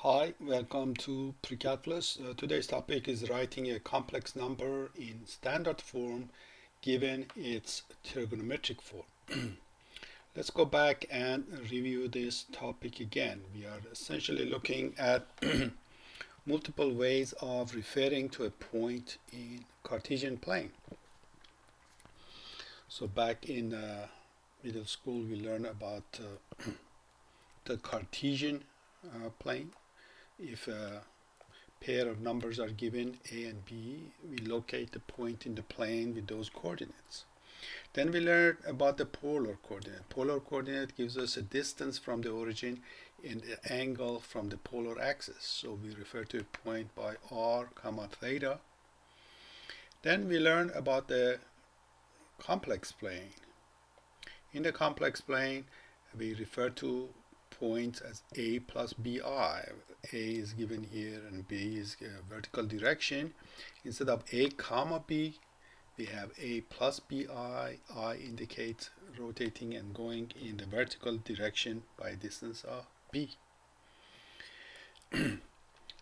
Hi, welcome to Precalculus. Today's topic is writing a complex number in standard form given its trigonometric form. Let's go back and review this topic again. We are essentially looking at multiple ways of referring to a point in Cartesian plane. So back in middle school we learned about the Cartesian plane. If a pair of numbers are given, A and B, we locate the point in the plane with those coordinates. Then we learned about the polar coordinate. Polar coordinate gives us a distance from the origin and an angle from the polar axis. So we refer to a point by r comma theta. Then we learned about the complex plane. In the complex plane, we refer to points as A plus BI. A is given here and B is vertical direction. Instead of A comma B, we have A plus BI. I indicates rotating and going in the vertical direction by distance of B.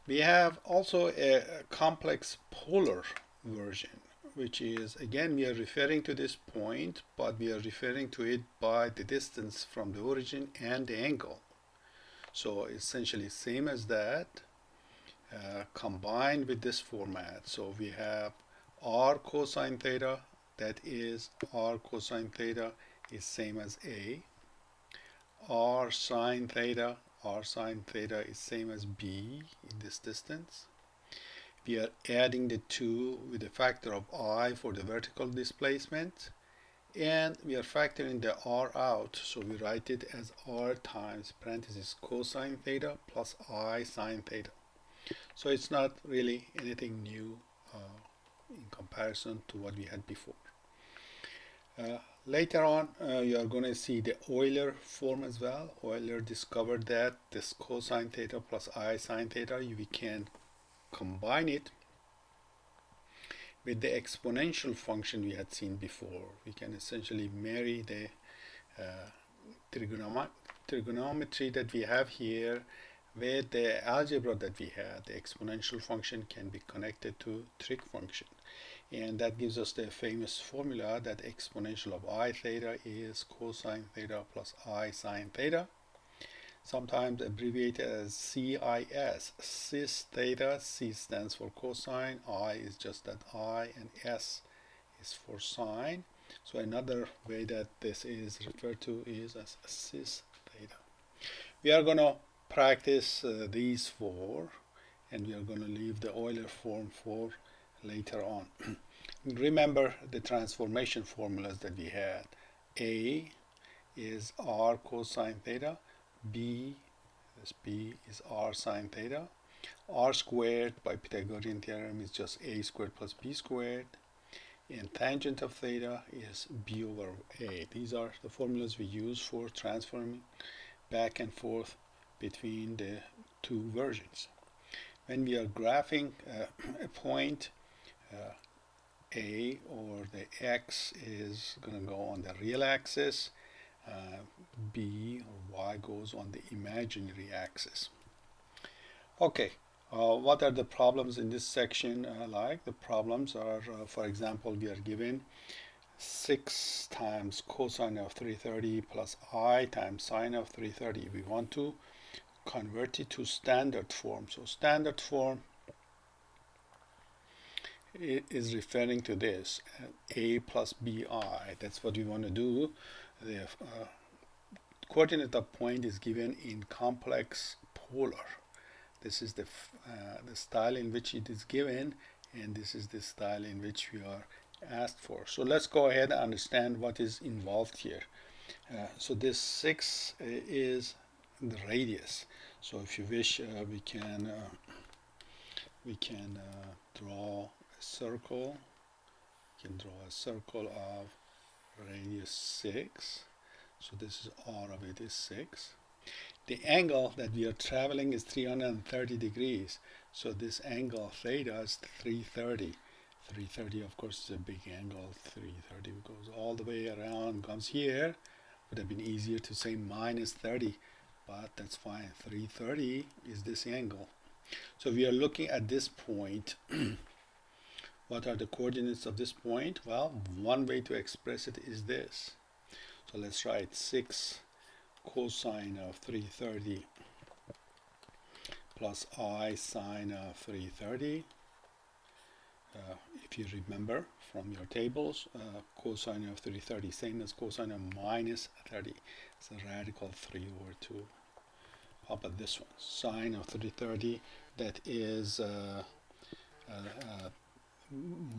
We have also a complex polar version, which is, again, we are referring to this point, but we are referring to it by the distance from the origin and the angle. So essentially same as that, combined with this format. So we have r cosine theta, that is r cosine theta is same as A. R sine theta is same as B in this distance. We are adding the two with a factor of I for the vertical displacement. And we are factoring the r out, so we write it as r times parenthesis cosine theta plus I sine theta. So it's not really anything new in comparison to what we had before. Later on, you are going to see the Euler form as well. Euler discovered that this cosine theta plus I sine theta, we can combine it with the exponential function we had seen before. We can essentially marry the trigonometry that we have here with the algebra that we had. The exponential function can be connected to trig function. And that gives us the famous formula that exponential of I theta is cosine theta plus I sine theta, sometimes abbreviated as CIS, cis theta. C stands for cosine, I is just that I, and S is for sine. So another way that this is referred to is as cis theta. We are going to practice these four, and we are going to leave the Euler form for later on. Remember the transformation formulas that we had. A is r cosine theta, B is r sine theta. R squared by Pythagorean theorem is just a squared plus b squared. And tangent of theta is b over a. These are the formulas we use for transforming back and forth between the two versions. When we are graphing a point, A or the x is going to go on the real axis. B or y goes on the imaginary axis. Okay, what are the problems in this section like? The problems are, for example, we are given 6 times cosine of 330 plus I times sine of 330. We want to convert it to standard form. So standard form is referring to this, A plus BI. That's what we want to do. The coordinate of point is given in complex polar. This is the style in which it is given, and this is the style in which we are asked for. So let's go ahead and understand what is involved here. So this 6 is the radius. So if you wish, we can draw a circle. We can draw a circle of radius 6. So this is r of it is 6. The angle that we are traveling is 330 degrees. So this angle theta is 330. 330, of course, is a big angle. 330 goes all the way around, comes here. Would have been easier to say minus 30, but that's fine. 330 is this angle. So we are looking at this point. What are the coordinates of this point? Well, one way to express it is this. So let's write 6 cosine of 330 plus I sine of 330. If you remember from your tables, cosine of 330 same as cosine of minus 30. It's a radical 3 over 2. How about this one? Sine of 330, that is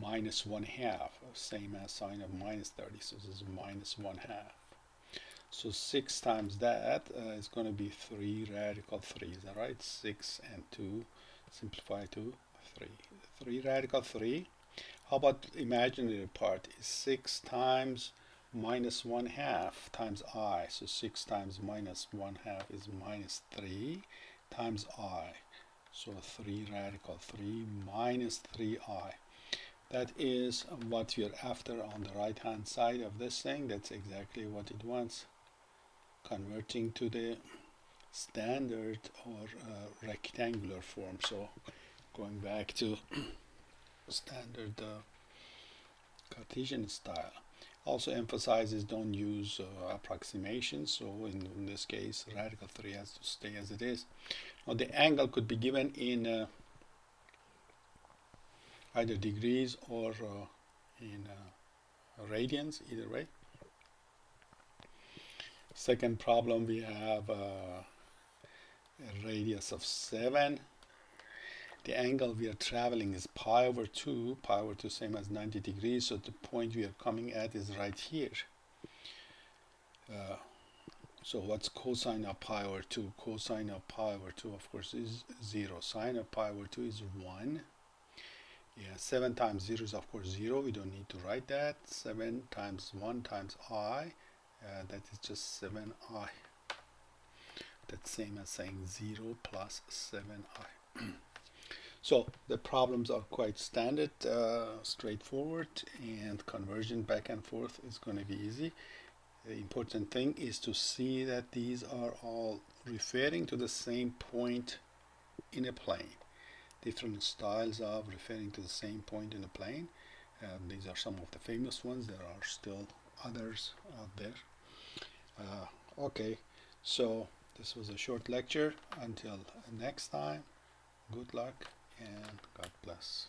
minus 1/2, same as sine of minus 30, so this is minus 1/2. So 6 times that is going to be 3 radical 3, is that right? 6 and 2, simplify to 3. 3 radical 3. How about imaginary part? Is 6 times minus 1/2 times I. So 6 times minus 1/2 is minus 3 times I. So 3 radical 3 minus 3I. That is what you're after on the right hand side of this thing. That's exactly what it wants. Converting to the standard or rectangular form. So going back to standard Cartesian style. Also emphasizes don't use approximations. So in this case, radical 3 has to stay as it is. Now the angle could be given in either degrees or in radians, either way. Second problem, we have a radius of 7. The angle we are traveling is pi over 2. Pi over 2 same as 90 degrees, so the point we are coming at is right here. So what's cosine of pi over 2? Cosine of pi over 2, of course, is 0. Sine of pi over 2 is 1. Yeah, 7 times 0 is of course 0. We don't need to write that. 7 times 1 times I, that is just 7I. That's same as saying 0 plus 7I. So the problems are quite standard, straightforward, and conversion back and forth is going to be easy. The important thing is to see that these are all referring to the same point in a plane. Different styles of referring to the same point in a plane. These are some of the famous ones. There are still others out there. Okay, so this was a short lecture. Until next time, good luck and God bless.